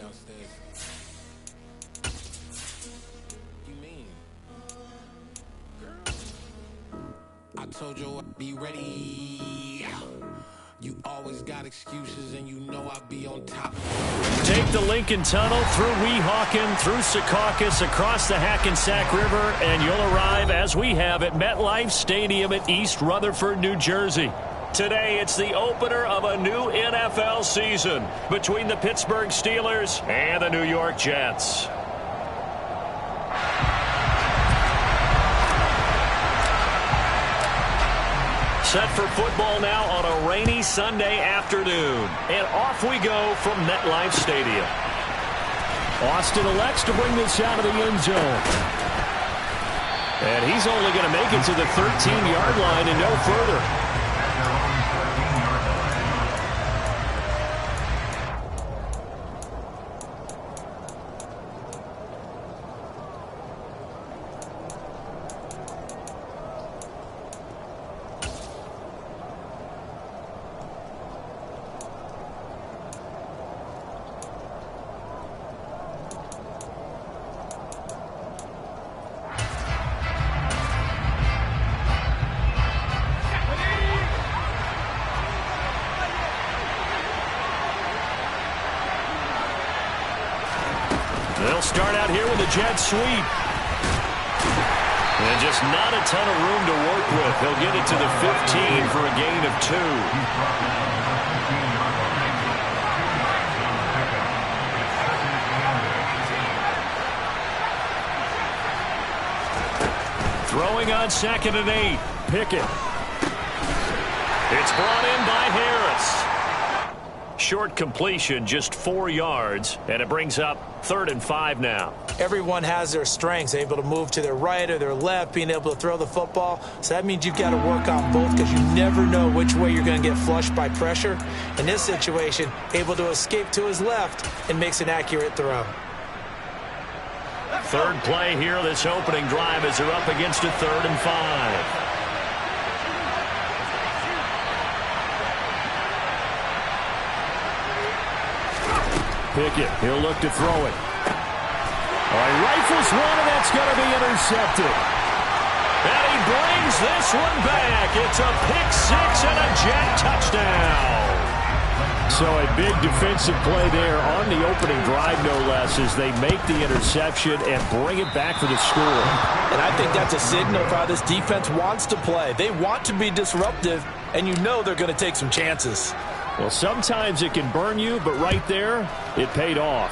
downstairs. You mean? Girl, I told you I'd be ready. You always got excuses and you know I'll be on top. Take the Lincoln Tunnel through Weehawken, through Secaucus, across the Hackensack River, and you'll arrive, as we have, at MetLife Stadium at East Rutherford, New Jersey. Today, it's the opener of a new NFL season between the Pittsburgh Steelers and the New York Jets. Set for football now on a rainy Sunday afternoon. And off we go from MetLife Stadium. Austin elects to bring this out of the end zone. And he's only going to make it to the 13-yard line and no further. They'll start out here with a jet sweep. And just not a ton of room to work with. He'll get it to the 15 for a gain of 2. Throwing on 2nd and 8. Pickett. It's brought in by Harris. Short completion, just 4 yards, and it brings up 3rd and 5 now. Everyone has their strengths, able to move to their right or their left, being able to throw the football. So that means you've got to work on both because you never know which way you're going to get flushed by pressure. In this situation, able to escape to his left and makes an accurate throw. Third play here, this opening drive, as they're up against a 3rd and 5. Pickett, he'll look to throw it. All right, rifles one, and that's going to be intercepted. And he brings this one back. It's a pick-6 and a Jet touchdown. So a big defensive play there on the opening drive, no less, as they make the interception and bring it back for the score. And I think that's a signal of how this defense wants to play. They want to be disruptive, and you know they're going to take some chances. Well, sometimes it can burn you, but right there, it paid off.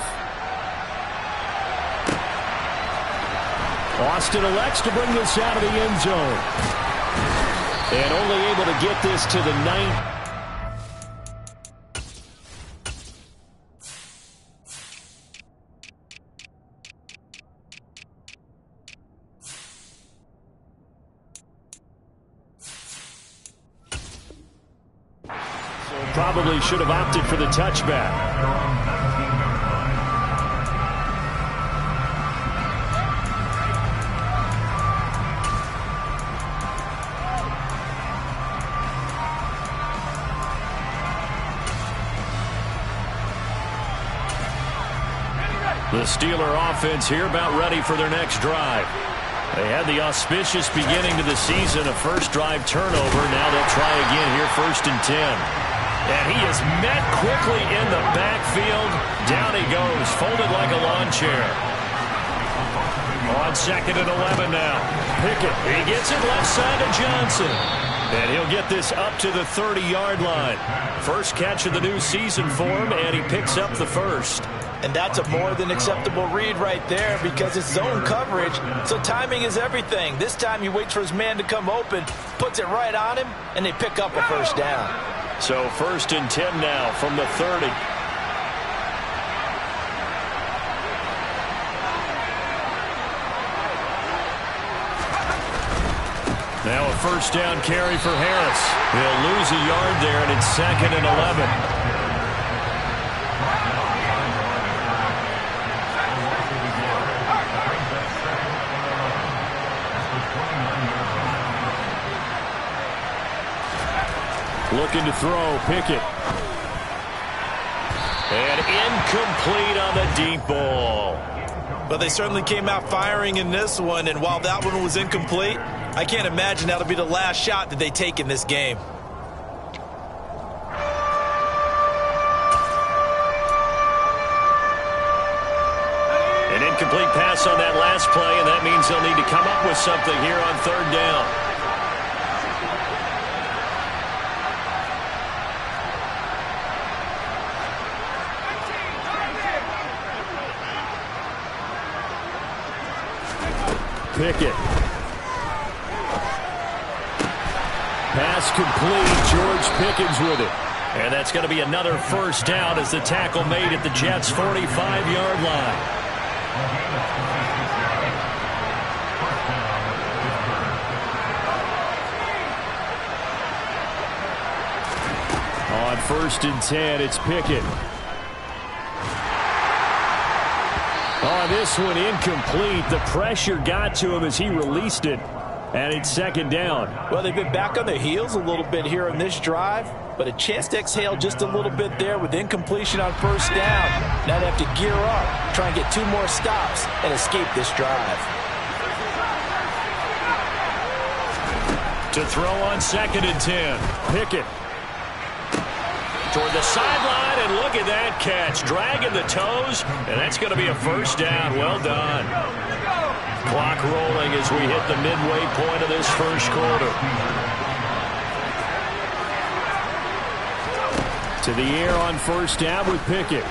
Austin elects to bring this out of the end zone. And only able to get this to the 9th. Probably should have opted for the touchback. The Steeler offense here about ready for their next drive. They had the auspicious beginning to the season, a first drive turnover. Now they'll try again here, 1st and 10. And he is met quickly in the backfield. Down he goes, folded like a lawn chair. On 2nd and 11 now. Pickett, he gets it left side to Johnson. And he'll get this up to the 30-yard line. First catch of the new season for him, and he picks up the first. And that's a more than acceptable read right there because it's zone coverage, so timing is everything. This time he waits for his man to come open, puts it right on him, and they pick up a first down. So 1st and 10 now from the 30. Now a first down carry for Harris. He'll lose a yard there, and it's 2nd and 11. Looking to throw, Pickett. And incomplete on the deep ball. But they certainly came out firing in this one, and while that one was incomplete, I can't imagine that'll be the last shot that they take in this game. An incomplete pass on that last play, and that means they'll need to come up with something here on third down. Pickett. Pass complete. George Pickens with it. And that's going to be another first down as the tackle made at the Jets' 45-yard line. On 1st and 10, it's Pickett. On this one, incomplete. The pressure got to him as he released it. And it's 2nd down. Well, they've been back on their heels a little bit here on this drive, but a chance to exhale just a little bit there with incompletion on 1st down. Now they have to gear up, try and get 2 more stops, and escape this drive. To throw on 2nd and 10. Pickett. Toward the sideline, and look at that catch. Dragging the toes, and that's going to be a first down. Well done. Clock rolling as we hit the midway point of this first quarter. To the air on 1st down with Pickett.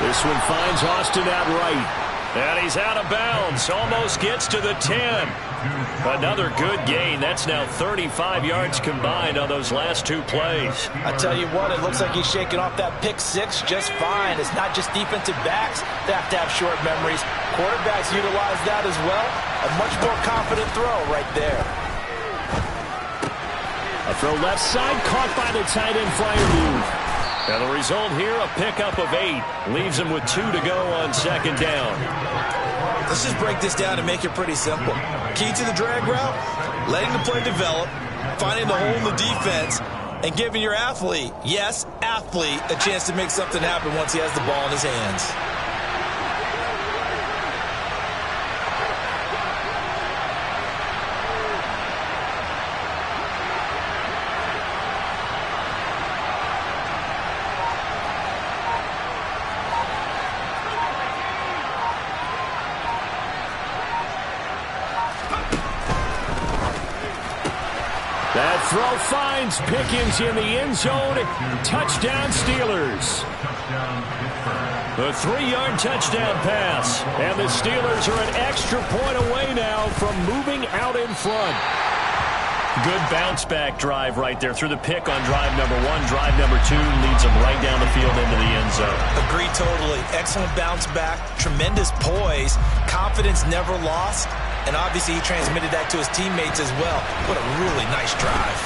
This one finds Austin out right. And he's out of bounds. Almost gets to the 10. Another good gain. That's now 35 yards combined on those last 2 plays. I tell you what, it looks like he's shaking off that pick 6 just fine. It's not just defensive backs that have to have short memories. Quarterbacks utilize that as well. A much more confident throw right there. A throw left side, caught by the tight end flyer move. And the result here, a pickup of 8. Leaves him with 2 to go on 2nd down. Let's just break this down and make it pretty simple. Key to the drag route, letting the play develop, finding the hole in the defense, and giving your athlete, yes, athlete, a chance to make something happen once he has the ball in his hands. That throw finds Pickens in the end zone. Touchdown, Steelers. The 3-yard touchdown pass. And the Steelers are an extra point away now from moving out in front. Good bounce-back drive right there through the pick on drive number 1. Drive number 2 leads them right down the field into the end zone. Agreed totally. Excellent bounce-back, tremendous poise, confidence never lost, and obviously he transmitted that to his teammates as well. What a really nice drive.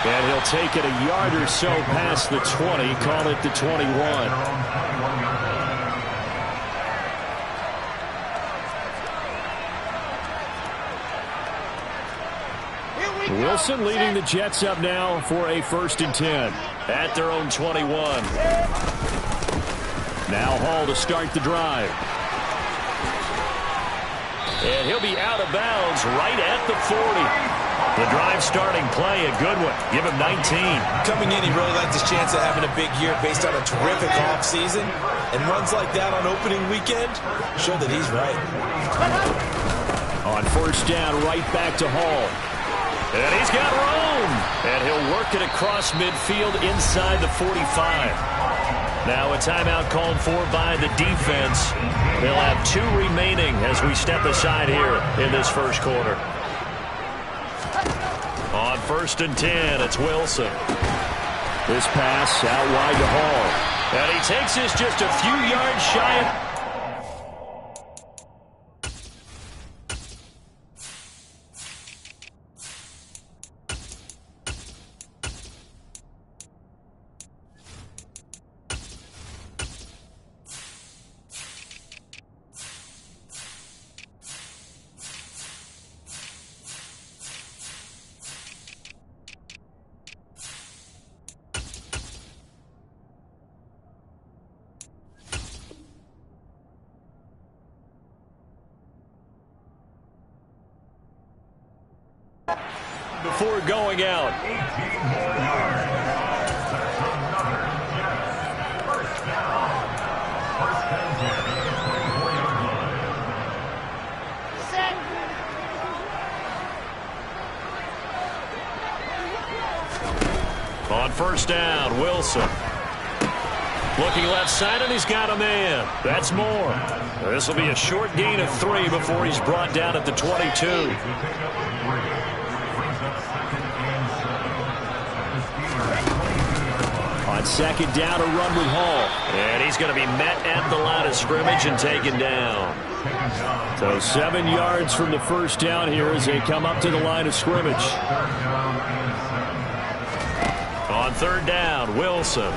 And he'll take it a yard or so past the 20, call it the 21. Wilson leading the Jets up now for a 1st and 10. At their own 21. Now Hall to start the drive. And he'll be out of bounds right at the 40. The drive starting play, a good one. Give him 19. Coming in, he really liked his chance of having a big year based on a terrific offseason. And runs like that on opening weekend show that he's right. On 1st down, right back to Hall. And he's got room. And he'll work it across midfield inside the 45. Now a timeout called for by the defense. They'll have 2 remaining as we step aside here in this first quarter. On 1st and 10, it's Wilson. This pass out wide to Hall. And he takes this just a few yards shy of... before going out. On first down, Wilson. Looking left side, and he's got a man. That's more. This will be a short gain of 3 before he's brought down at the 22. On second down, a run with Hall. And he's going to be met at the line of scrimmage and taken down. So 7 yards from the first down here as they come up to the line of scrimmage. On third down, Wilson.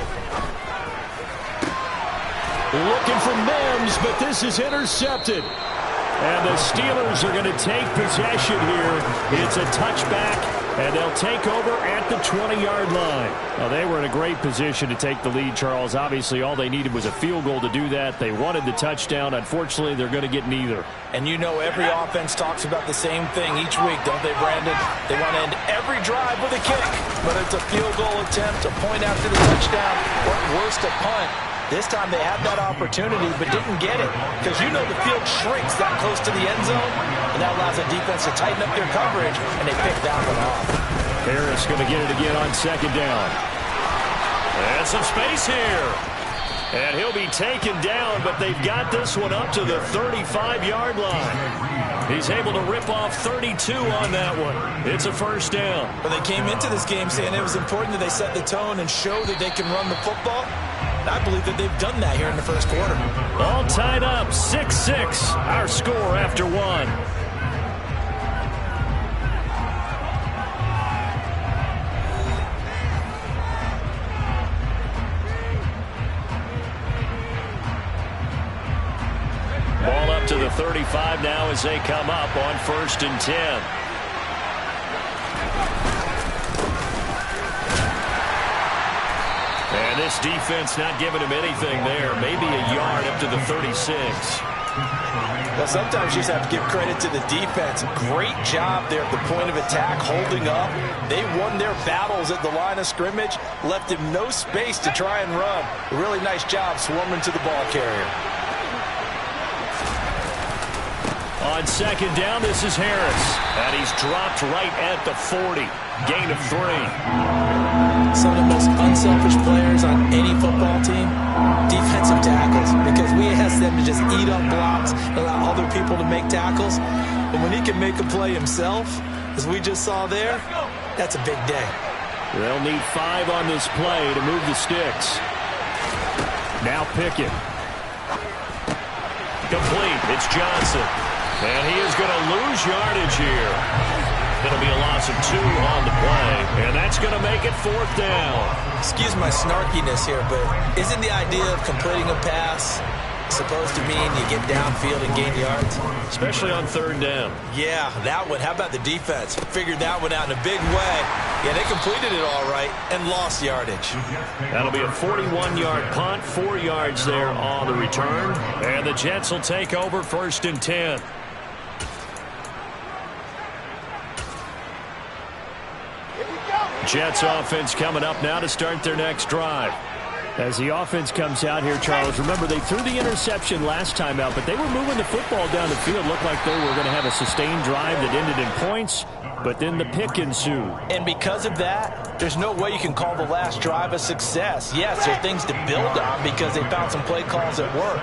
Looking for Mims, but this is intercepted. And the Steelers are going to take possession here. It's a touchback, and they'll take over at the 20-yard line. Now, they were in a great position to take the lead, Charles. Obviously, all they needed was a field goal to do that. They wanted the touchdown. Unfortunately, they're going to get neither. And you know every offense talks about the same thing each week, don't they, Brandon? They want to end every drive with a kick, whether it's a field goal attempt, a point after the touchdown, or worse, a punt. This time they had that opportunity but didn't get it because you know the field shrinks that close to the end zone, and that allows the defense to tighten up their coverage, and they pick that one off. Harris going to get it again on second down. And some space here. And he'll be taken down, but they've got this one up to the 35-yard line. He's able to rip off 32 on that one. It's a first down. But they came into this game saying it was important that they set the tone and show that they can run the football. I believe that they've done that here in the first quarter. All tied up, 6-6, our score after 1. Ball up to the 35 now as they come up on 1st and 10. And this defense not giving him anything there. Maybe a yard up to the 36. Well, sometimes you just have to give credit to the defense. Great job there at the point of attack, holding up. They won their battles at the line of scrimmage, left him no space to try and run. A really nice job swarming to the ball carrier. On second down, this is Harris. And he's dropped right at the 40. Gain of 3. Some of the most unselfish players on any football team, defensive tackles, because we ask them to just eat up blocks, allow other people to make tackles. But when he can make a play himself, as we just saw there, that's a big day. They'll need 5 on this play to move the sticks. Now Pickett. Complete. It's Johnson. And he is going to lose yardage here. It'll be a loss of 2 on the play, and that's going to make it 4th down. Excuse my snarkiness here, but isn't the idea of completing a pass supposed to mean you get downfield and gain yards? Especially on 3rd down. Yeah, that one. How about the defense? Figured that one out in a big way. Yeah, they completed it all right and lost yardage. That'll be a 41-yard punt, 4 yards there on the return, and the Jets will take over 1st and 10. Jets offense coming up now to start their next drive. As the offense comes out here, Charles, remember they threw the interception last time out, but they were moving the football down the field. Looked like they were going to have a sustained drive that ended in points, but then the pick ensued. And because of that, there's no way you can call the last drive a success. Yes, there are things to build on because they found some play calls that work.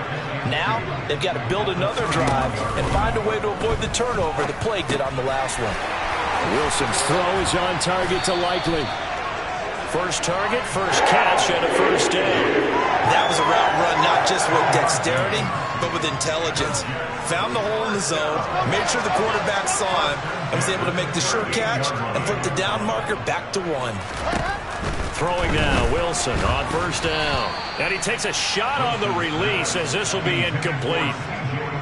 Now, they've got to build another drive and find a way to avoid the turnover the play did on the last one. Wilson's throw is on target to Likely. First target, first catch, and a first down. That was a route run not just with dexterity, but with intelligence. Found the hole in the zone, made sure the quarterback saw him, and was able to make the sure catch and flip the down marker back to 1. Throwing now, Wilson on first down. And he takes a shot on the release as this will be incomplete.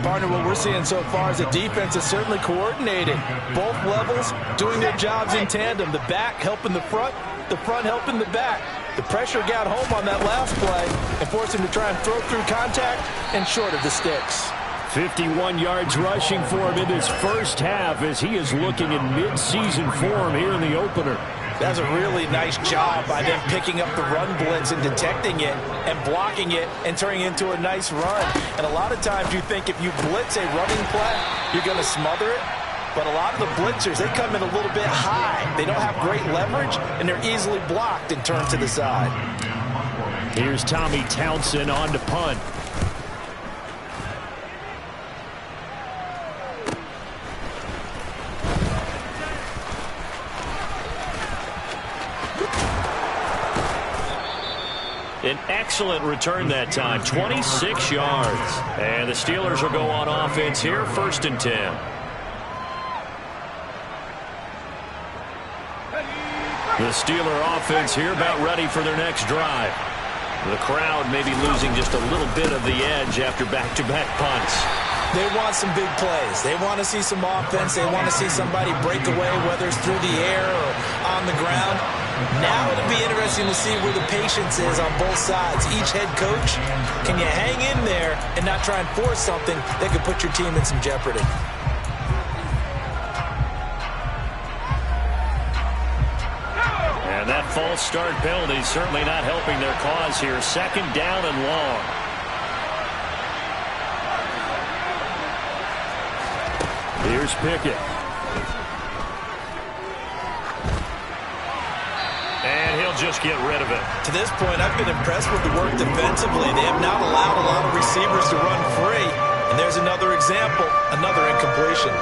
Partner, what we're seeing so far is the defense is certainly coordinated. Both levels doing their jobs in tandem. The back helping the front helping the back. The pressure got home on that last play and forced him to try and throw through contact and short of the sticks. 51 yards rushing for him in this first half as he is looking in mid-season form here in the opener. That's a really nice job by them picking up the run blitz and detecting it and blocking it and turning it into a nice run. And a lot of times you think if you blitz a running play, you're going to smother it. But a lot of the blitzers, they come in a little bit high. They don't have great leverage, and they're easily blocked and turned to the side. Here's Tommy Townsend on to punt. An excellent return that time, 26 yards. And the Steelers will go on offense here, 1st and 10. The Steeler offense here about ready for their next drive. The crowd may be losing just a little bit of the edge after back-to-back punts. They want some big plays. They want to see some offense. They want to see somebody break away, whether it's through the air or on the ground. Now it'll be interesting to see where the patience is on both sides. Each head coach, can you hang in there and not try and force something that could put your team in some jeopardy? And that false start penalty certainly not helping their cause here. 2nd down and long. Here's Pickett. And he'll just get rid of it. To this point, I've been impressed with the work defensively. They have not allowed a lot of receivers to run free. And there's another example, another incompletion.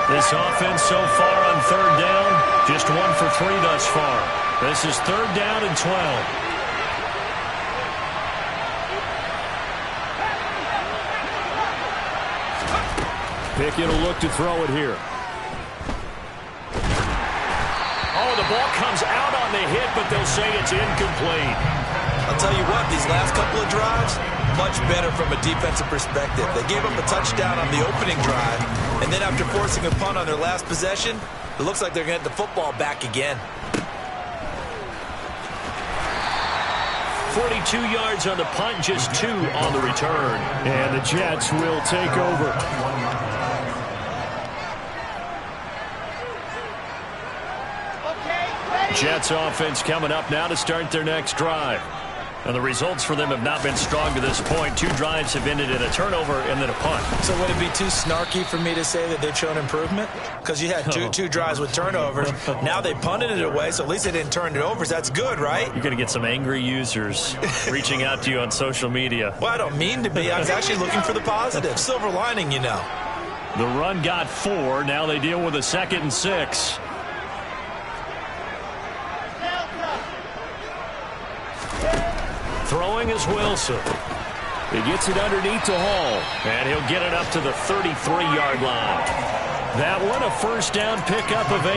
This offense so far on 3rd down, just 1 for 3 thus far. This is 3rd down and 12. Pickett will look to throw it here. Oh, the ball comes out on the hit, but they'll say it's incomplete. I'll tell you what, these last couple of drives, much better from a defensive perspective. They gave up a touchdown on the opening drive, and then after forcing a punt on their last possession, it looks like they're going to get the football back again. 42 yards on the punt, just 2 on the return. And the Jets will take over. Jets offense coming up now to start their next drive. And the results for them have not been strong to this point. 2 drives have ended in a turnover and then a punt. So would it be too snarky for me to say that they've shown improvement? Because you had two drives with turnovers. Now they punted it away, so at least they didn't turn it over. So that's good, right? You're going to get some angry users reaching out to you on social media. Well, I don't mean to be. I was actually looking for the positive. Silver lining, you know. The run got 4. Now they deal with a 2nd and 6. Throwing is Wilson. He gets it underneath to Hall. And he'll get it up to the 33-yard line. That one a 1st down pickup of 8.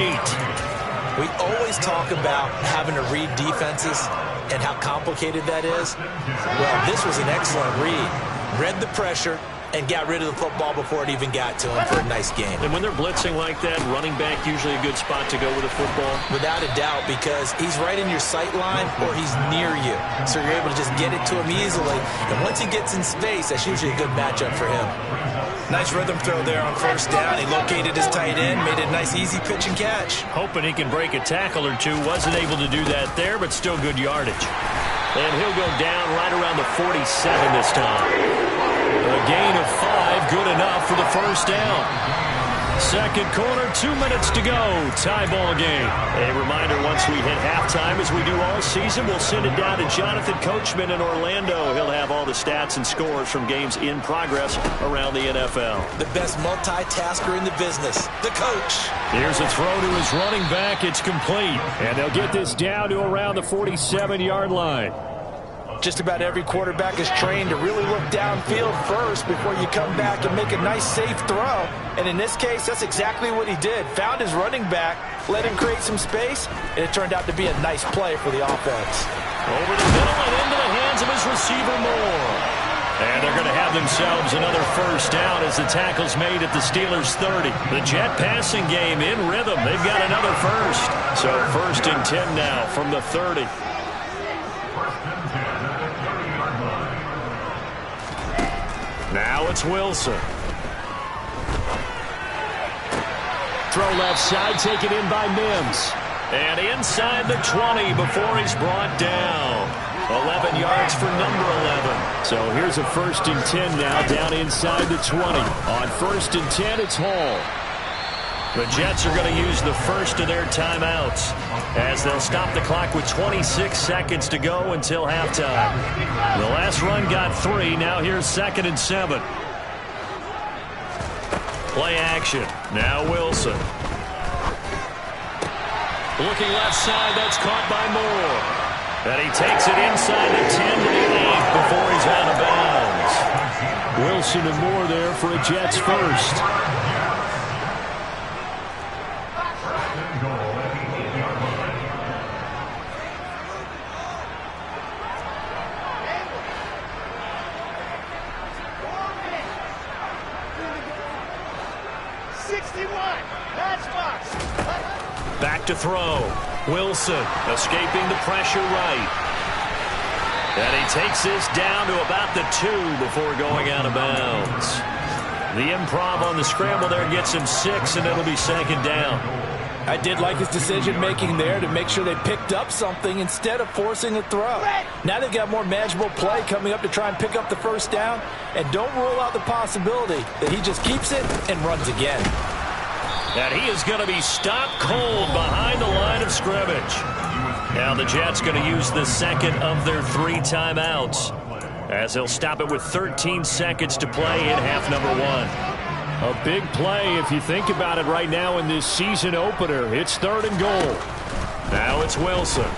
We always talk about having to read defenses and how complicated that is. Well, this was an excellent read. Read the pressure and got rid of the football before it even got to him for a nice game. And when they're blitzing like that, running back usually a good spot to go with the football? Without a doubt, because he's right in your sight line or he's near you. So you're able to just get it to him easily. And once he gets in space, that's usually a good matchup for him. Nice rhythm throw there on 1st down. He located his tight end, made it a nice easy pitch and catch. Hoping he can break a tackle or two. Wasn't able to do that there, but still good yardage. And he'll go down right around the 47 this time. A gain of 5, good enough for the 1st down. 2nd quarter, 2 minutes to go. Tie ball game. A reminder, once we hit halftime, as we do all season, we'll send it down to Jonathan Coachman in Orlando. He'll have all the stats and scores from games in progress around the NFL. The best multitasker in the business, the coach. Here's a throw to his running back. It's complete. And they'll get this down to around the 47-yard line. Just about every quarterback is trained to really look downfield first before you come back and make a nice, safe throw. And in this case, that's exactly what he did. Found his running back, let him create some space, and it turned out to be a nice play for the offense. Over the middle and into the hands of his receiver, Moore. And they're going to have themselves another 1st down as the tackle's made at the Steelers' 30. The Jet passing game in rhythm. They've got another 1st. So 1st and 10 now from the 30. Now it's Wilson. Throw left side, taken in by Mims. And inside the 20 before he's brought down. 11 yards for number 11. So here's a 1st and 10 now, down inside the 20. On 1st and 10, it's Hall. The Jets are going to use the first of their timeouts as they'll stop the clock with 26 seconds to go until halftime. The last run got 3. Now here's 2nd and 7. Play action. Now Wilson. Looking left side. That's caught by Moore. And he takes it inside the 10 to the 8 before he's out of bounds. Wilson and Moore there for a Jets first. Back to throw. Wilson escaping the pressure right. And he takes this down to about the 2 before going out of bounds. The improv on the scramble there gets him 6, and it'll be 2nd down. I did like his decision-making there to make sure they picked up something instead of forcing a throw. Now they've got more manageable play coming up to try and pick up the 1st down, and don't rule out the possibility that he just keeps it and runs again. And he is going to be stopped cold behind the line of scrimmage. Now the Jets going to use the 2nd of their 3 timeouts as they'll stop it with 13 seconds to play in half number 1. A big play if you think about it right now in this season opener. It's 3rd and goal. Now it's Wilson.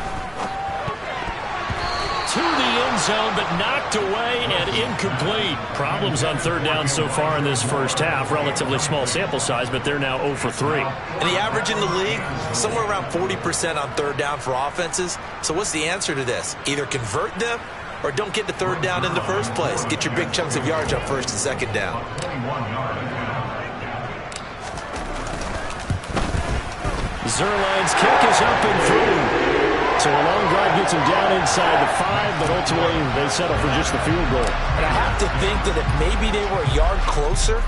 To the end zone, but knocked away and incomplete. Problems on 3rd down so far in this first half. Relatively small sample size, but they're now 0 for 3. And the average in the league, somewhere around 40% on 3rd down for offenses. So what's the answer to this? Either convert them or don't get the 3rd down in the first place. Get your big chunks of yards on 1st and 2nd down. Zuerlein's kick is up and through. So a long drive gets him down inside the 5, but ultimately they settle for just the field goal. And I have to think that if maybe they were a yard closer,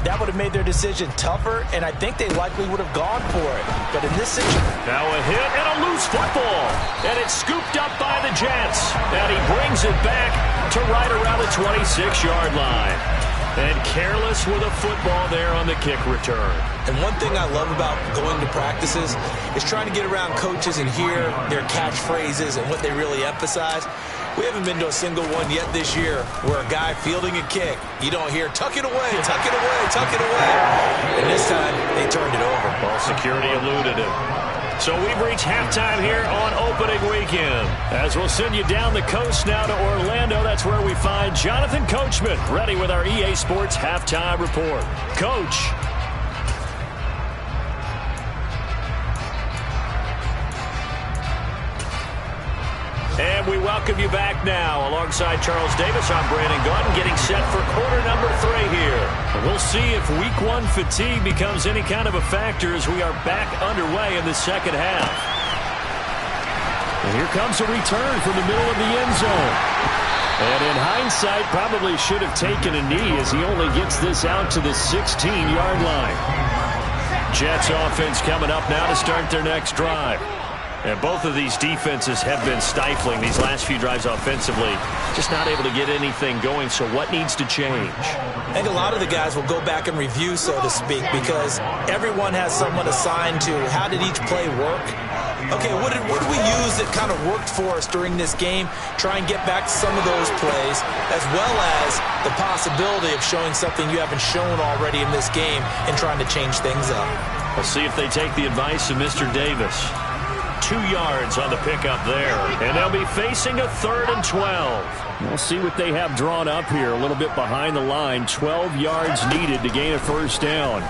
that would have made their decision tougher, and I think they likely would have gone for it. But in this situation... Now a hit and a loose football. And it's scooped up by the Jets. And he brings it back to right around the 26-yard line. And careless with a football there on the kick return. And one thing I love about going to practices is trying to get around coaches and hear their catchphrases and what they really emphasize. We haven't been to a single one yet this year where a guy fielding a kick, you don't hear, tuck it away, tuck it away, tuck it away. And this time, they turned it over. Ball security eluded him. So we've reached halftime here on opening weekend. As we'll send you down the coast now to Orlando, that's where we find Jonathan Coachman, ready with our EA Sports Halftime Report. Coach. And we welcome you back now. Alongside Charles Davis, I'm Brandon Gunn, getting set for quarter number 3 here. And we'll see if week 1 fatigue becomes any kind of a factor as we are back underway in the second half. And here comes a return from the middle of the end zone. And in hindsight, probably should have taken a knee as he only gets this out to the 16-yard line. Jets offense coming up now to start their next drive. And both of these defenses have been stifling these last few drives offensively. Just not able to get anything going, so what needs to change? I think a lot of the guys will go back and review, so to speak, because everyone has someone assigned to how did each play work. Okay, what did we use that kind of worked for us during this game? Try and get back to some of those plays, as well as the possibility of showing something you haven't shown already in this game and trying to change things up. We'll see if they take the advice of Mr. Davis. 2 yards on the pickup there. And they'll be facing a 3rd and 12. We'll see what they have drawn up here a little bit behind the line. 12 yards needed to gain a 1st down.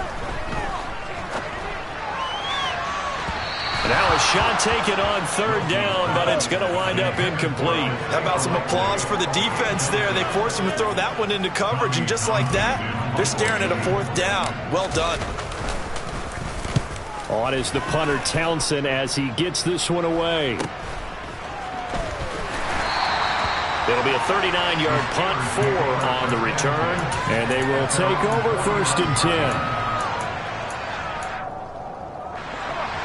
Now a shot taken on 3rd down, but it's going to wind up incomplete. How about some applause for the defense there? They forced him to throw that one into coverage, and just like that, they're staring at a 4th down. Well done. On is the punter Townsend as he gets this one away. It'll be a 39-yard punt, 4 on the return. And they will take over 1st and 10.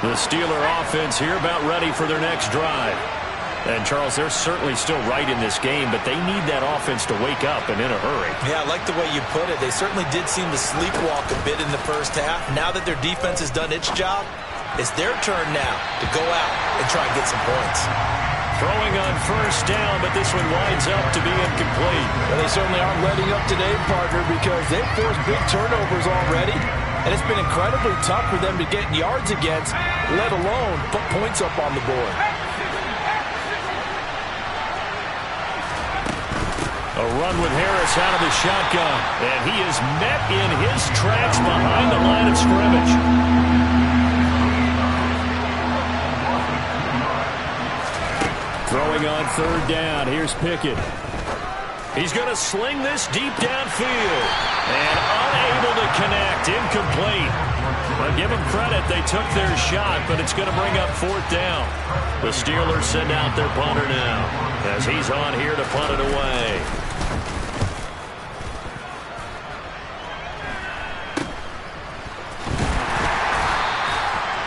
The Steeler offense here about ready for their next drive. And, Charles, they're certainly still right in this game, but they need that offense to wake up and in a hurry. Yeah, I like the way you put it. They certainly did seem to sleepwalk a bit in the first half. Now that their defense has done its job, it's their turn now to go out and try and get some points. Throwing on 1st down, but this one winds up to be incomplete. Well, they certainly aren't letting up today, partner, because they've forced big turnovers already. And it's been incredibly tough for them to get yards against, let alone put points up on the board. A run with Harris out of the shotgun. And he is met in his tracks behind the line of scrimmage. Throwing on 3rd down. Here's Pickett. He's going to sling this deep downfield. And unable to connect. Incomplete. But give them credit. They took their shot, but it's going to bring up 4th down. The Steelers send out their punter now as he's on here to punt it away.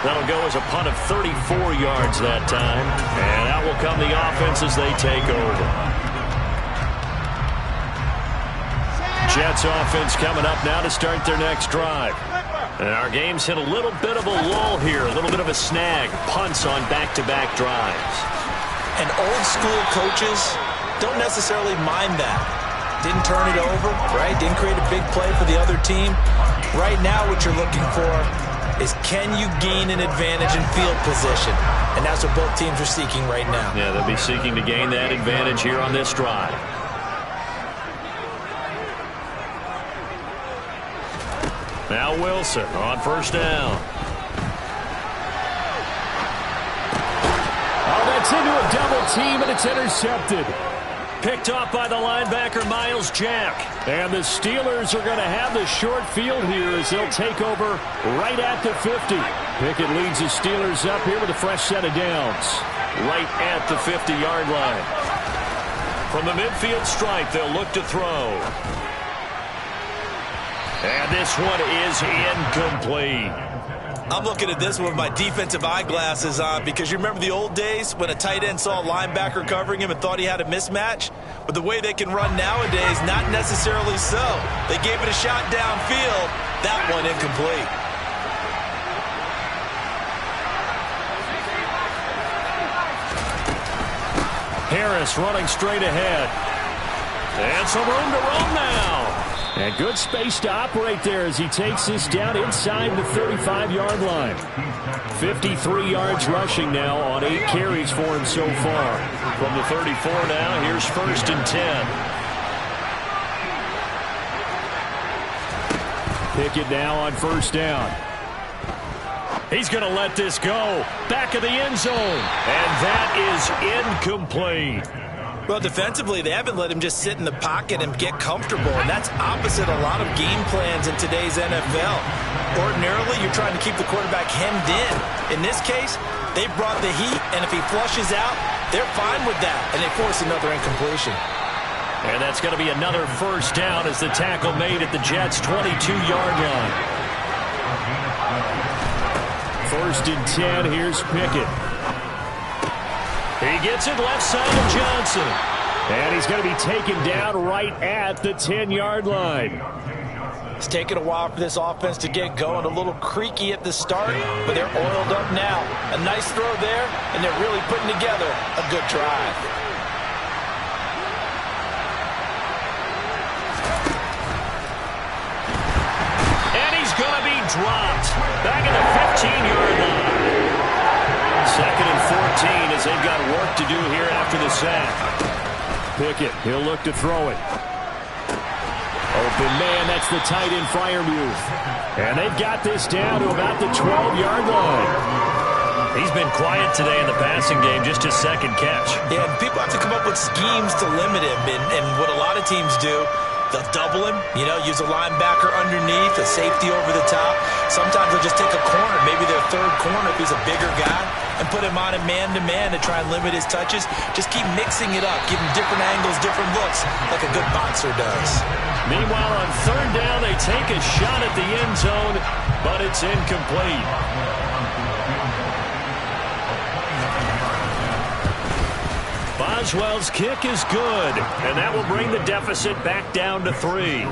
That'll go as a punt of 34 yards that time. And out will come the offense as they take over. Jets offense coming up now to start their next drive. And our game's hit a little bit of a lull here, a little bit of a snag. Punts on back-to-back drives. And old school coaches don't necessarily mind that. Didn't turn it over, right? Didn't create a big play for the other team. Right now what you're looking for is can you gain an advantage in field position? And that's what both teams are seeking right now. Yeah, they'll be seeking to gain that advantage here on this drive. Now Wilson on 1st down. Oh, that's into a double team, and it's intercepted. Picked off by the linebacker, Miles Jack. And the Steelers are going to have the short field here as they'll take over right at the 50. Pickett leads the Steelers up here with a fresh set of downs. Right at the 50-yard line. From the midfield stripe, they'll look to throw. And this one is incomplete. I'm looking at this one with my defensive eyeglasses on because you remember the old days when a tight end saw a linebacker covering him and thought he had a mismatch? But the way they can run nowadays, not necessarily so. They gave it a shot downfield. That one incomplete. Harris running straight ahead. And some room to run now. And good space to operate there as he takes this down inside the 35-yard line. 53 yards rushing now on 8 carries for him so far. From the 34 now, here's 1st and 10. Pickett now on 1st down. He's going to let this go. Back of the end zone. And that is incomplete. Well, defensively, they haven't let him just sit in the pocket and get comfortable, and that's opposite a lot of game plans in today's NFL. Ordinarily, you're trying to keep the quarterback hemmed in. In this case, they brought the heat, and if he flushes out, they're fine with that, and they force another incompletion. And that's going to be another 1st down as the tackle made at the Jets' 22-yard line. 1st and 10, here's Pickett. He gets it left side of Johnson. And he's going to be taken down right at the 10-yard line. It's taken a while for this offense to get going. A little creaky at the start, but they're oiled up now. A nice throw there, and they're really putting together a good drive. And he's going to be dropped. Back at the 15-yard line. 2nd and 14 as they've got work to do here after the sack. Pickett, he'll look to throw it. Open man, that's the tight end Freiermuth. And they've got this down to about the 12-yard line. He's been quiet today in the passing game, just his 2nd catch. Yeah, people have to come up with schemes to limit him, and what a lot of teams do, They'll double him, use a linebacker underneath, a safety over the top. Sometimes they'll just take a corner, maybe their third corner if he's a bigger guy, and put him on a man-to-man to try and limit his touches. Just keep mixing it up, give him different angles, different looks, like a good boxer does. Meanwhile, on third down, they take a shot at the end zone, but it's incomplete. Boswell's kick is good, and that will bring the deficit back down to 3.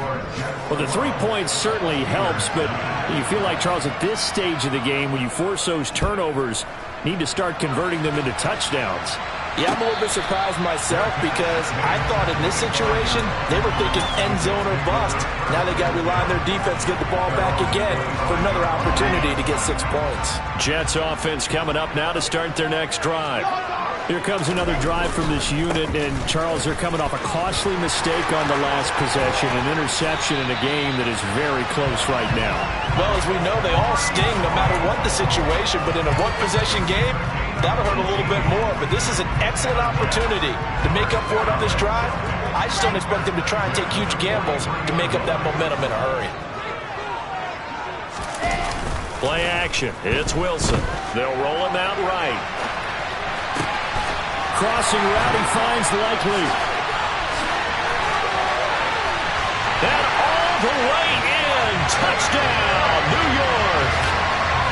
Well, the 3 points certainly helps, but you feel like, Charles, at this stage of the game, when you force those turnovers, need to start converting them into touchdowns. Yeah, I'm a little bit surprised myself because I thought in this situation they were thinking end zone or bust. Now they got to rely on their defense to get the ball back again for another opportunity to get 6 points. Jets offense coming up now to start their next drive. Here comes another drive from this unit, and Charles, they're coming off a costly mistake on the last possession, an interception in a game that is very close right now. Well, as we know, they all sting no matter what the situation, but in a one-possession game, that'll hurt a little bit more, but this is an excellent opportunity to make up for it on this drive. I just don't expect them to try and take huge gambles to make up that momentum in a hurry. Play action. It's Wilson. They'll roll him out right. Crossing route, he finds Likely. And all the way in. Touchdown, New York.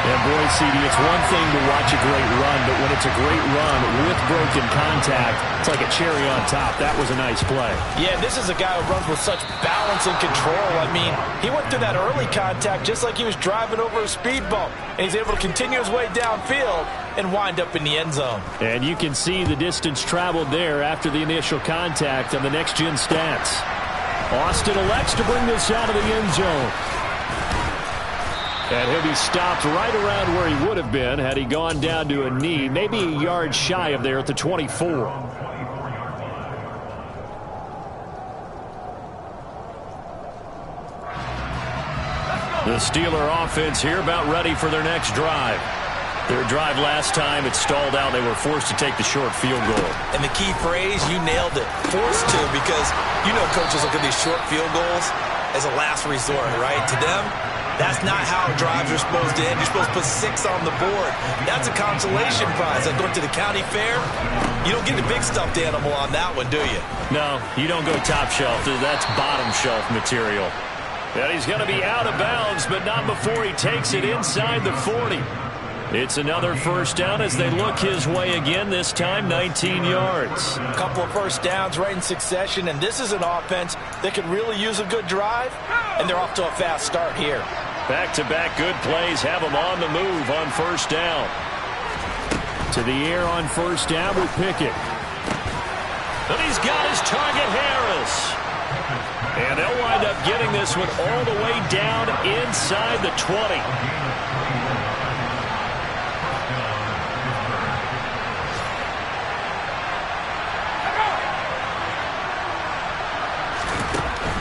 And boy, CD, it's one thing to watch a great run, but when it's a great run with broken contact, it's like a cherry on top. That was a nice play. Yeah, this is a guy who runs with such balance and control. I mean, he went through that early contact just like he was driving over a speed bump. And he's able to continue his way downfield and wind up in the end zone. And you can see the distance traveled there after the initial contact on the next-gen stats. Austin elects to bring this out of the end zone. And he'll be stopped right around where he would have been had he gone down to a knee, maybe a yard shy of there at the 24. The Steeler offense here about ready for their next drive. Their drive last time, it stalled out. They were forced to take the short field goal. And the key phrase, you nailed it, forced to, because coaches look at these short field goals as a last resort, right? To them, that's not how drives are supposed to end. You're supposed to put 6 on the board. That's a consolation prize. Like going to the county fair, you don't get the big stuffed animal on that one, do you? No, you don't go top shelf. That's bottom shelf material. And he's going to be out of bounds, but not before he takes it inside the 40. It's another first down as they look his way again, this time 19 yards. A couple of first downs right in succession, and this is an offense that could really use a good drive, and they're off to a fast start here. Back-to-back good plays have him on the move on first down. To the air on first down with Pickett. And he's got his target, Harris. And they'll wind up getting this one all the way down inside the 20.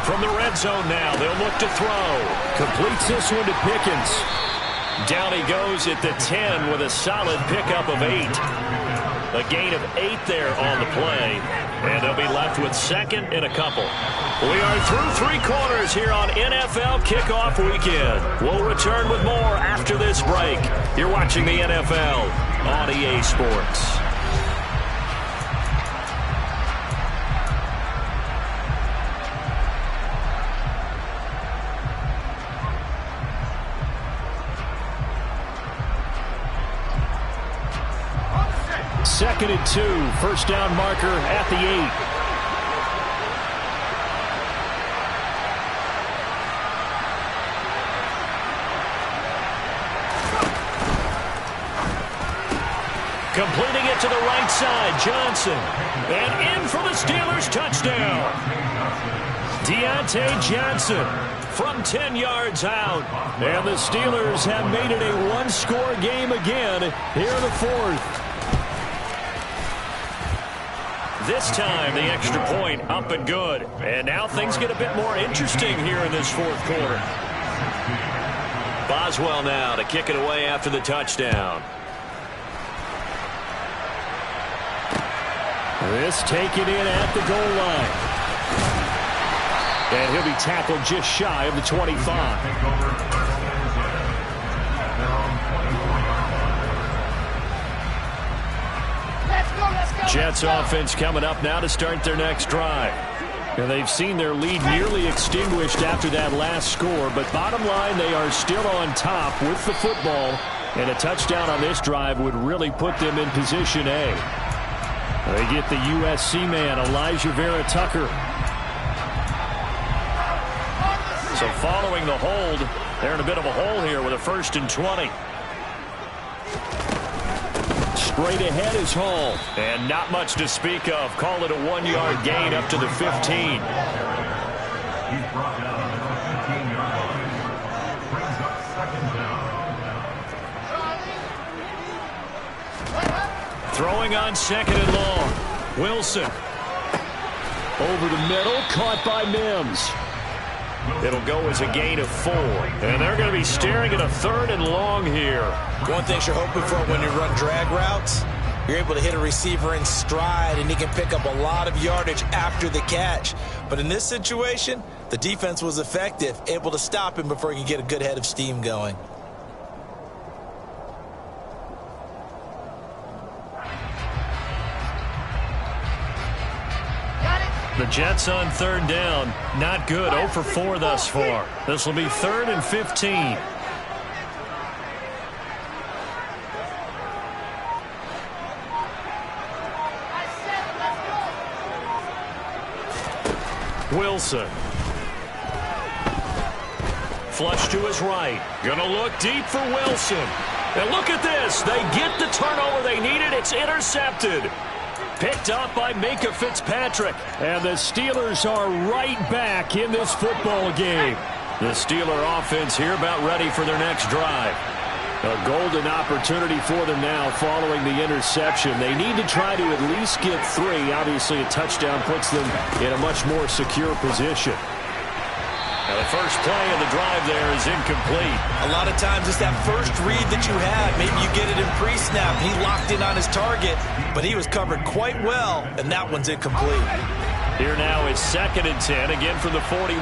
From the red zone now, they'll look to throw. Completes this one to Pickens. Down he goes at the 10 with a solid pickup of 8. A gain of 8 there on the play. And they'll be left with second and a couple. We are through 3 quarters here on NFL Kickoff Weekend. We'll return with more after this break. You're watching the NFL on EA Sports. Second and 2, first down marker at the 8. Completing it to the right side, Johnson. And in for the Steelers touchdown. Deontay Johnson from 10 yards out. And the Steelers have made it a one-score game again here in the fourth. This time, the extra point up and good. And now things get a bit more interesting here in this fourth quarter. Boswell now to kick it away after the touchdown. This taken in at the goal line. And he'll be tackled just shy of the 25. Jets offense coming up now to start their next drive. And they've seen their lead nearly extinguished after that last score, but bottom line, they are still on top with the football, and a touchdown on this drive would really put them in position A. They get the USC man, Elijah Vera Tucker. So following the hold, they're in a bit of a hole here with a 1st and 20. Straight ahead is Hall. And not much to speak of. Call it a 1-yard gain up to the 15. Throwing on 2nd and long. Wilson. Over the middle, caught by Mims. It'll go as a gain of 4. And they're going to be staring at a 3rd and long here. One thing you're hoping for when you run drag routes, you're able to hit a receiver in stride, and he can pick up a lot of yardage after the catch. But in this situation, the defense was effective, able to stop him before he could get a good head of steam going. The Jets on 3rd down. Not good. 0 for 4 thus far. This will be 3rd and 15. Wilson. Flush to his right. Gonna look deep for Wilson. And look at this. They get the turnover they needed. It's intercepted. Picked up by Minka Fitzpatrick. And the Steelers are right back in this football game. The Steeler offense here about ready for their next drive. A golden opportunity for them now following the interception. They need to try to at least get 3. Obviously, a touchdown puts them in a much more secure position. Now, the first play of the drive there is incomplete. A lot of times it's that first read that you have. Maybe you get it in pre-snap. He locked in on his target, but he was covered quite well, and that one's incomplete. Here now is 2nd and 10, again from the 41.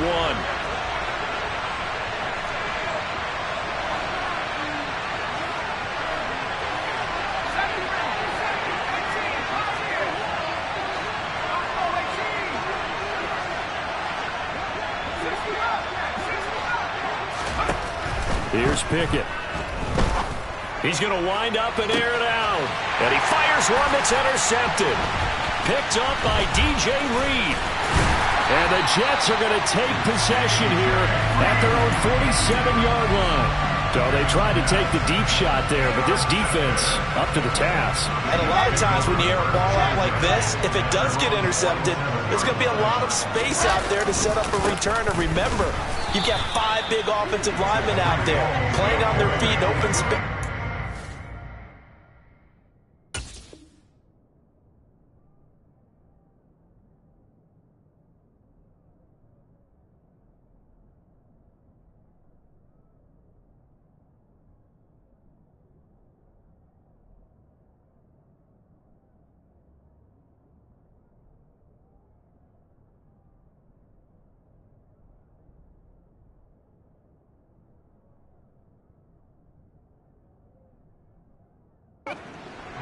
Here's Pickett. He's going to wind up and air it out. And he fires one that's intercepted. Picked up by DJ Reed. And the Jets are going to take possession here at their own 47-yard line. So they tried to take the deep shot there, but this defense up to the task. And a lot of times when you air a ball out like this, if it does get intercepted, there's going to be a lot of space out there to set up a return. And remember, you've got 5 big offensive linemen out there playing on their feet in open space.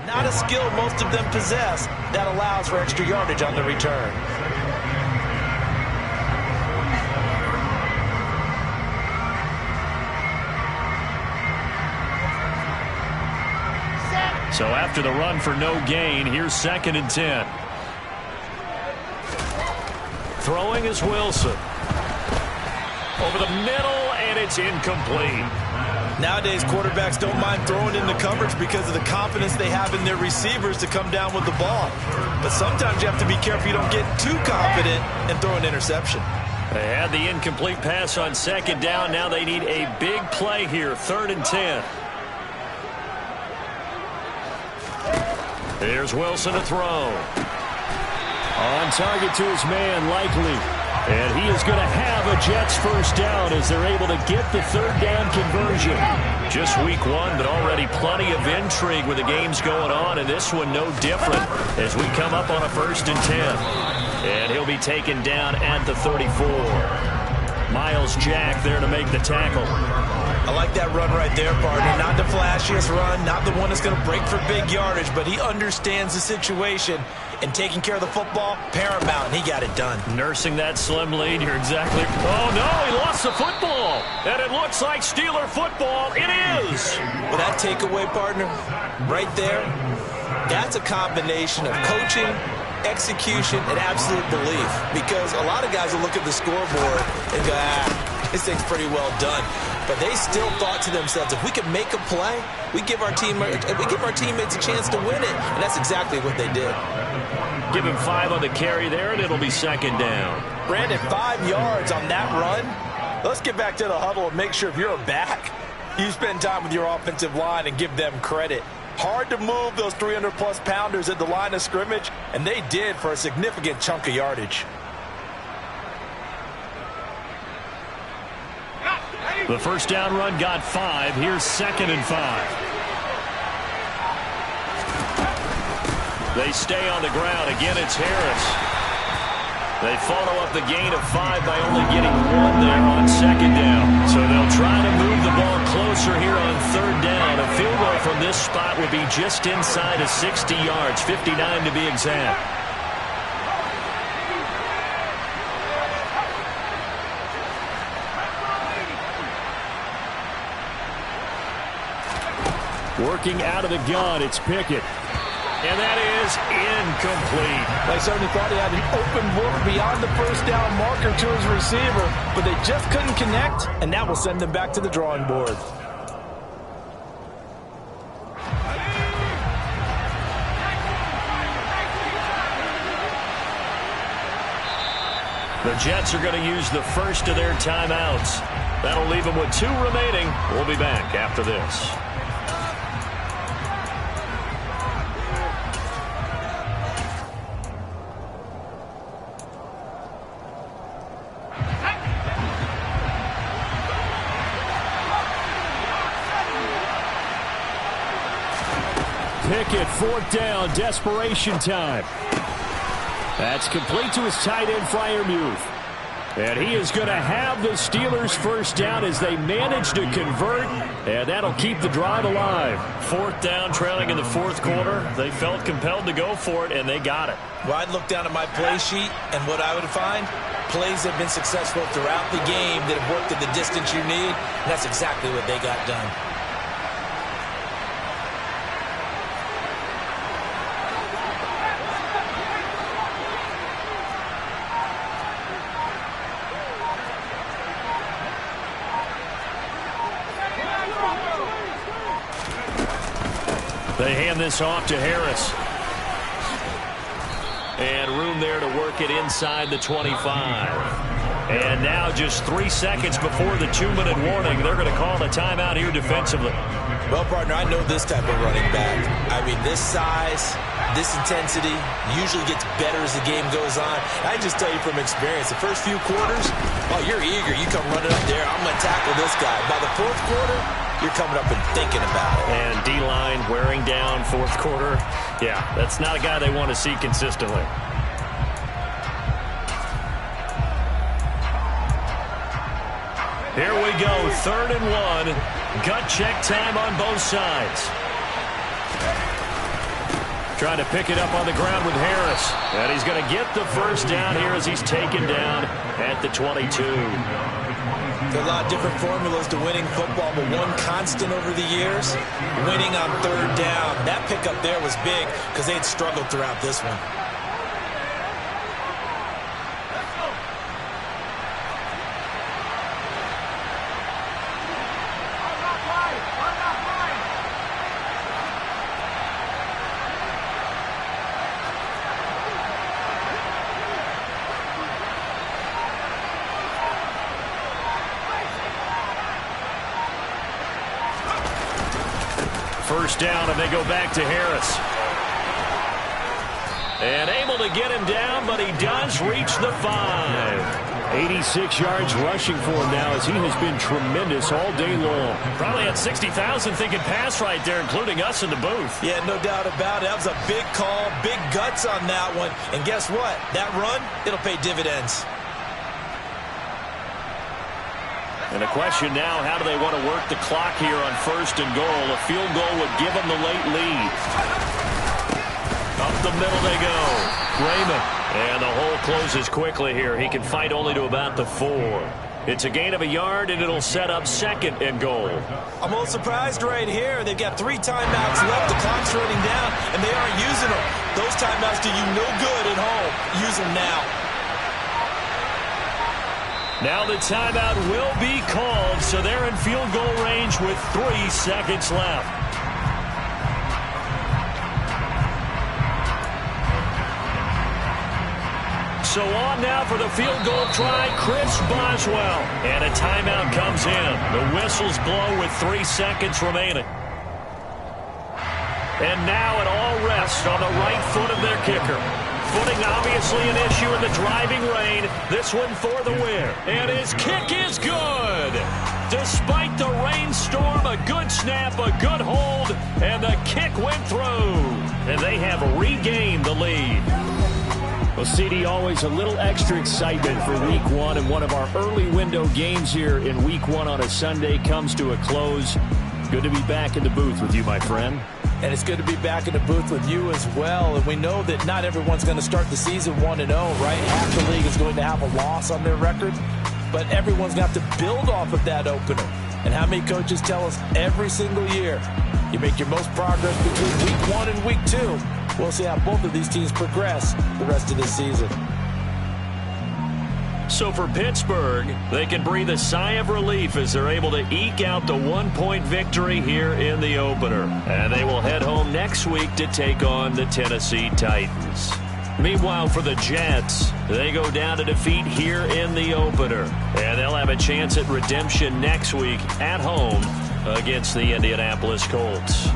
Not a skill most of them possess. That allows for extra yardage on the return. So after the run for no gain, here's 2nd and 10. Throwing is Wilson. Over the middle, and it's incomplete. Nowadays, quarterbacks don't mind throwing in the coverage because of the confidence they have in their receivers to come down with the ball. But sometimes you have to be careful you don't get too confident and throw an interception. They had the incomplete pass on 2nd down. Now they need a big play here, 3rd and 10. Here's Wilson to throw. On target to his man, Likely. And he is going to have a Jets first down as they're able to get the 3rd down conversion. Just week one, but already plenty of intrigue with the games going on, and this one no different as we come up on a 1st and 10. And he'll be taken down at the 34. Miles Jack there to make the tackle. I like that run right there, partner. Not the flashiest run, not the one that's going to break for big yardage, but he understands the situation, and taking care of the football, paramount, and he got it done. Nursing that slim lead, you're exactly... Oh, no, he lost the football, and it looks like Steeler football. It is! Well, that takeaway, partner, right there, that's a combination of coaching, execution, and absolute belief, because a lot of guys will look at the scoreboard and go, this thing's pretty well done. But they still thought to themselves, if we could make a play, we give our teammates a chance to win it. And that's exactly what they did. Give him 5 on the carry there, and it'll be 2nd down. Brandon, 5 yards on that run. Let's get back to the huddle and make sure if you're a back, you spend time with your offensive line and give them credit. Hard to move those 300-plus pounders at the line of scrimmage, and they did for a significant chunk of yardage. The 1st down run got 5. Here's 2nd and 5. They stay on the ground. Again, it's Harris. They follow up the gain of 5 by only getting 1 there on 2nd down. So they'll try to move the ball closer here on 3rd down. A field goal from this spot would be just inside of 60 yards, 59 to be exact. Working out of the gun, it's Pickett. And that is incomplete. They certainly thought he had an open look beyond the 1st down marker to his receiver, but they just couldn't connect, and that will send them back to the drawing board. The Jets are going to use the first of their timeouts. That'll leave them with 2 remaining. We'll be back after this. Pickett, 4th down, desperation time. That's complete to his tight end, Freiermuth. And he is going to have the Steelers' 1st down as they manage to convert, and that'll keep the drive alive. 4th down, trailing in the 4th quarter. They felt compelled to go for it, and they got it. Well, I'd look down at my play sheet, and what I would find, plays have been successful throughout the game that have worked at the distance you need, and that's exactly what they got done. They hand this off to Harris. And room there to work it inside the 25. And now just 3 seconds before the 2-minute warning, they're going to call a timeout here defensively. Well, partner, I know this type of running back. I mean, this size, this intensity usually gets better as the game goes on. I just tell you from experience, the first few quarters, oh, you're eager. You come running up there. I'm going to tackle this guy. By the 4th quarter, you're coming up and thinking about it. And D-line wearing down 4th quarter. Yeah, that's not a guy they want to see consistently. Here we go, 3rd and 1. Gut check time on both sides. Trying to pick it up on the ground with Harris. And he's going to get the 1st down here as he's taken down at the 22. There are a lot of different formulas to winning football, but one constant over the years, winning on 3rd down. That pickup there was big because they had struggled throughout this one. First down, and they go back to Harris. And able to get him down, but he does reach the 5. 86 yards rushing for him now as he has been tremendous all day long. Probably had 60,000 thinking pass right there, including us in the booth. Yeah, no doubt about it. That was a big call, big guts on that one. And guess what? That run, it'll pay dividends. And the question now, how do they want to work the clock here on 1st and goal? A field goal would give them the late lead. Up the middle they go. Raymond. And the hole closes quickly here. He can fight only to about the 4. It's a gain of a yard, and it'll set up 2nd and goal. I'm a little surprised right here. They've got 3 timeouts left. The clock's running down, and they aren't using them. Those timeouts do you no good at home. Use them now. Now the timeout will be called, so they're in field goal range with 3 seconds left. So on now for the field goal try, Chris Boswell. And a timeout comes in. The whistles blow with 3 seconds remaining. And now it all rests on the right foot of their kicker. Footing obviously an issue in the driving rain. This one for the win. And his kick is good. Despite the rainstorm, a good snap, a good hold, and the kick went through. And they have regained the lead. Well, CD, always a little extra excitement for Week 1, and one of our early window games here in Week 1 on a Sunday comes to a close. Good to be back in the booth with you, my friend. And it's good to be back in the booth with you as well. And we know that not everyone's going to start the season 1-0, right? Half the league is going to have a loss on their record. But everyone's going to have to build off of that opener. And how many coaches tell us every single year, you make your most progress between Week 1 and Week 2. We'll see how both of these teams progress the rest of this season. So for Pittsburgh, they can breathe a sigh of relief as they're able to eke out the 1-point victory here in the opener. And they will head home next week to take on the Tennessee Titans. Meanwhile, for the Jets, they go down to defeat here in the opener. And they'll have a chance at redemption next week at home against the Indianapolis Colts.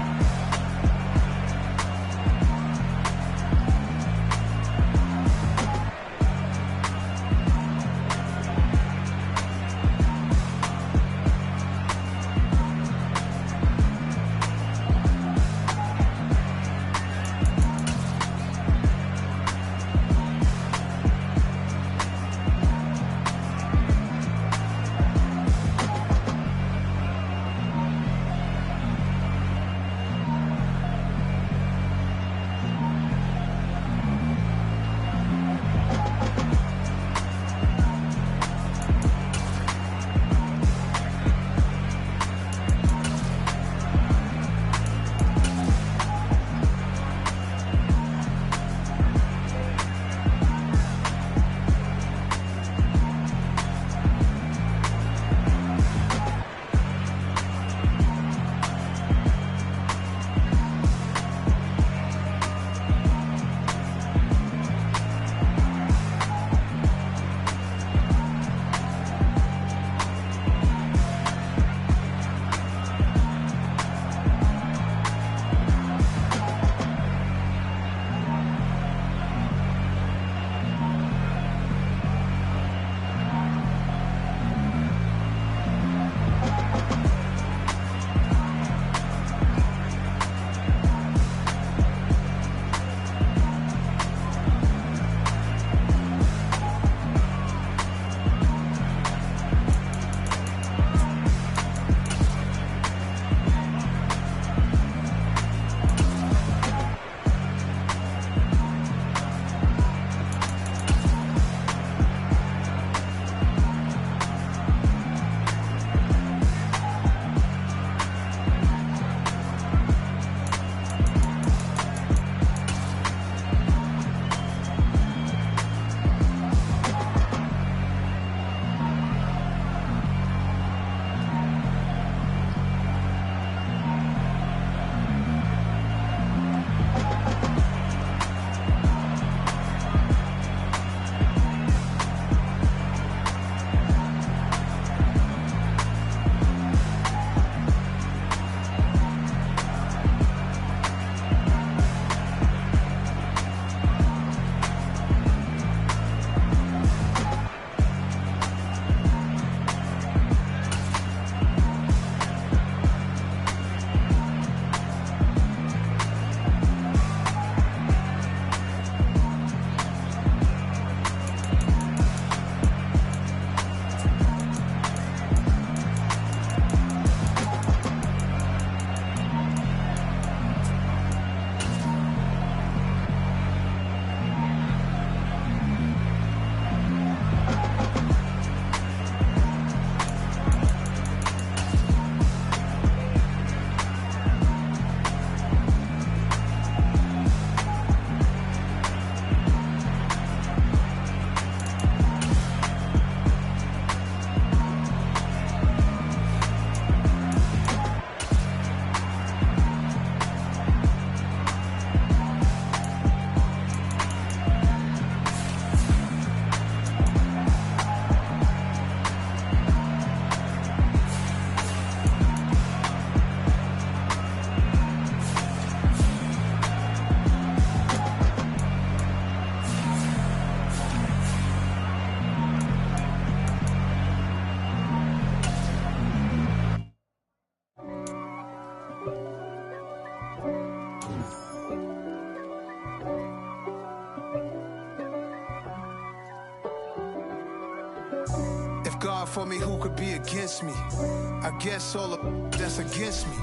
for me, who could be against me? I guess all the that's against me.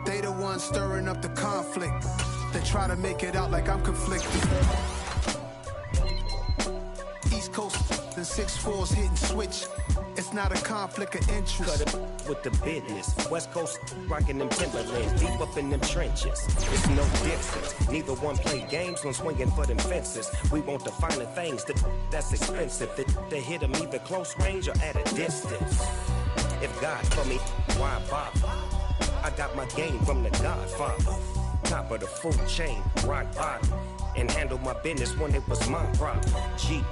They the ones stirring up the conflict. They try to make it out like I'm conflicted. East Coast and 6'4's hitting switch. It's not a conflict of interest. Cut it with the business. West Coast rocking them Timberlands, deep up in them trenches. It's no difference. Neither one play games when swinging for them fences. We want the finer things that's expensive. They hit them either close range or at a distance. If God for me, why bother? I got my game from the Godfather. Top of the food chain, rock bottom. And handle my business when it was my problem. G.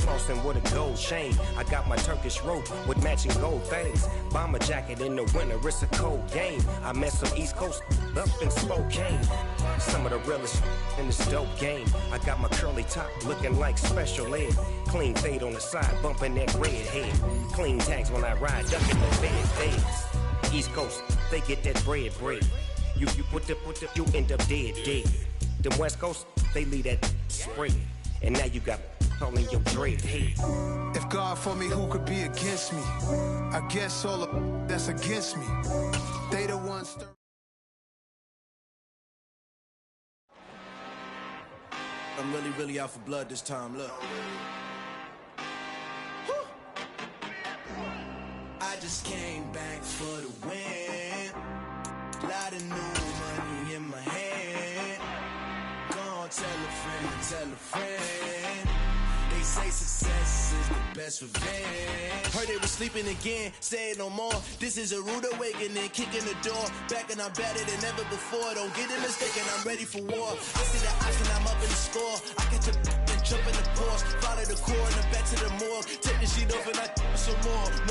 Flossing with a gold chain. I got my Turkish rope with matching gold things. Bomber jacket in the winter, it's a cold game. I met some East Coast up in Spokane. Some of the realest in this dope game. I got my curly top looking like special ed. Clean fade on the side, bumping that red head. Clean tags when I ride, ducking the bed feds. East Coast, they get that bread. You put the, you end up dead. Them West Coast, they leave that spread. And now you got calling your dread head. If God for me, who could be against me? I guess all the that's against me. They the ones. I'm really out for blood this time, look. I just came back for the win. Lot of new money in my hand. Gonna tell a friend. They say success is the best revenge. Heard they was sleeping again, say it no more. This is a rude awakening, kicking the door. Back and I'm better than ever before. Don't get it mistaken, I'm ready for war. I see the option, I'm up in the score. I catch a and jump in the Porsche. Follow the core and the back to the morgue. Take the sheet off and I some more.